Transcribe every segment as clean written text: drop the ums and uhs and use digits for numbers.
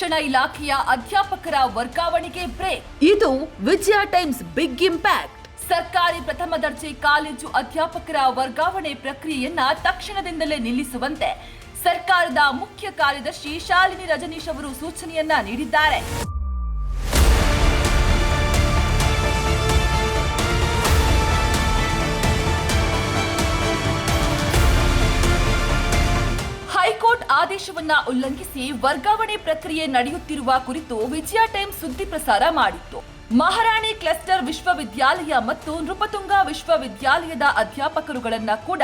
ಶಿಕ್ಷಣ ಇಲಾಖೆಯ ಅಧ್ಯಾಪಕರ ವರ್ಗಾವಣೆಗೆ ಬ್ರೇಕ್. ಇದು ವಿಜಯ ಟೈಮ್ಸ್ ಬಿಗ್ ಇಂಪ್ಯಾಕ್ಟ್. ಸರ್ಕಾರಿ ಪ್ರಥಮ ದರ್ಜೆ ಕಾಲೇಜು ಅಧ್ಯಾಪಕರ ವರ್ಗಾವಣೆ ಪ್ರಕ್ರಿಯೆಯನ್ನ ತಕ್ಷಣದಿಂದಲೇ ನಿಲ್ಲಿಸುವಂತೆ ಸರ್ಕಾರದ ಮುಖ್ಯ ಕಾರ್ಯದರ್ಶಿ ಶಾಲಿನಿ ರಜನೀಶ್ ಅವರು ಸೂಚನೆಯನ್ನ ನೀಡಿದ್ದಾರೆ. ಹೈಕೋರ್ಟ್ ಆದೇಶವನ್ನ ಉಲ್ಲಂಘಿಸಿ ವರ್ಗಾವಣೆ ಪ್ರಕ್ರಿಯೆ ನಡೆಯುತ್ತಿರುವ ಕುರಿತು ವಿಜಯ ಟೈಮ್ಸ್ ಸುದ್ದಿ ಪ್ರಸಾರ ಮಾಡಿತ್ತು. ಮಹಾರಾಣಿ ಕ್ಲಸ್ಟರ್ ವಿಶ್ವವಿದ್ಯಾಲಯ ಮತ್ತು ನೃಪತುಂಗ ವಿಶ್ವವಿದ್ಯಾಲಯದ ಅಧ್ಯಾಪಕರುಗಳನ್ನ ಕೂಡ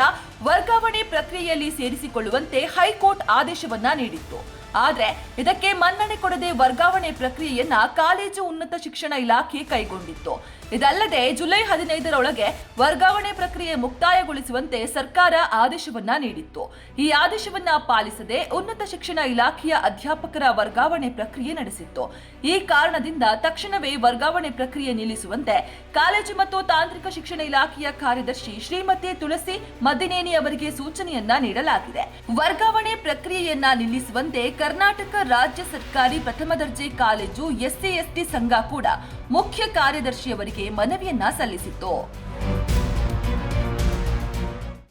ವರ್ಗಾವಣೆ ಪ್ರಕ್ರಿಯೆಯಲ್ಲಿ ಸೇರಿಸಿಕೊಳ್ಳುವಂತೆ ಹೈಕೋರ್ಟ್ ಆದೇಶವನ್ನ ನೀಡಿತ್ತು. ಆದರೆ ಇದಕ್ಕೆ ಮನ್ನಣೆ ಕೊಡದೆ ವರ್ಗಾವಣೆ ಪ್ರಕ್ರಿಯೆಯನ್ನ ಕಾಲೇಜು ಉನ್ನತ ಶಿಕ್ಷಣ ಇಲಾಖೆ ಕೈಗೊಂಡಿತ್ತು. ಇದಲ್ಲದೆ ಜುಲೈ 15ರೊಳಗೆ ವರ್ಗಾವಣೆ ಪ್ರಕ್ರಿಯೆ ಮುಕ್ತಾಯಗೊಳಿಸುವಂತೆ ಸರ್ಕಾರ ಆದೇಶವನ್ನ ನೀಡಿತ್ತು. ಈ ಆದೇಶವನ್ನ ಪಾಲಿಸದೆ ಉನ್ನತ ಶಿಕ್ಷಣ ಇಲಾಖೆಯ ಅಧ್ಯಾಪಕರ ವರ್ಗಾವಣೆ ಪ್ರಕ್ರಿಯೆ ನಡೆಸಿತ್ತು. ಈ ಕಾರಣದಿಂದ ತಕ್ಷಣವೇ ವರ್ಗಾವಣೆ ಪ್ರಕ್ರಿಯೆ ನಿಲ್ಲಿಸುವಂತೆ ಕಾಲೇಜು ಮತ್ತು ತಾಂತ್ರಿಕ ಶಿಕ್ಷಣ ಇಲಾಖೆಯ ಕಾರ್ಯದರ್ಶಿ ಶ್ರೀಮತಿ ತುಳಸಿ ಮದ್ದಿನೇನಿ ಅವರಿಗೆ ಸೂಚನೆಯನ್ನ ನೀಡಲಾಗಿದೆ. ವರ್ಗಾವಣೆ ಪ್ರಕ್ರಿಯೆಯನ್ನ ನಿಲ್ಲಿಸುವಂತೆ ಕರ್ನಾಟಕ ರಾಜ್ಯ ಸರ್ಕಾರಿ ಪ್ರಥಮ ದರ್ಜೆ ಕಾಲೇಜು SC ST ಸಂಘ ಕೂಡ ಮುಖ್ಯ ಕಾರ್ಯದರ್ಶಿಯವರಿಗೆ ಮನವಿಯನ್ನ ಸಲ್ಲಿಸಿತ್ತು.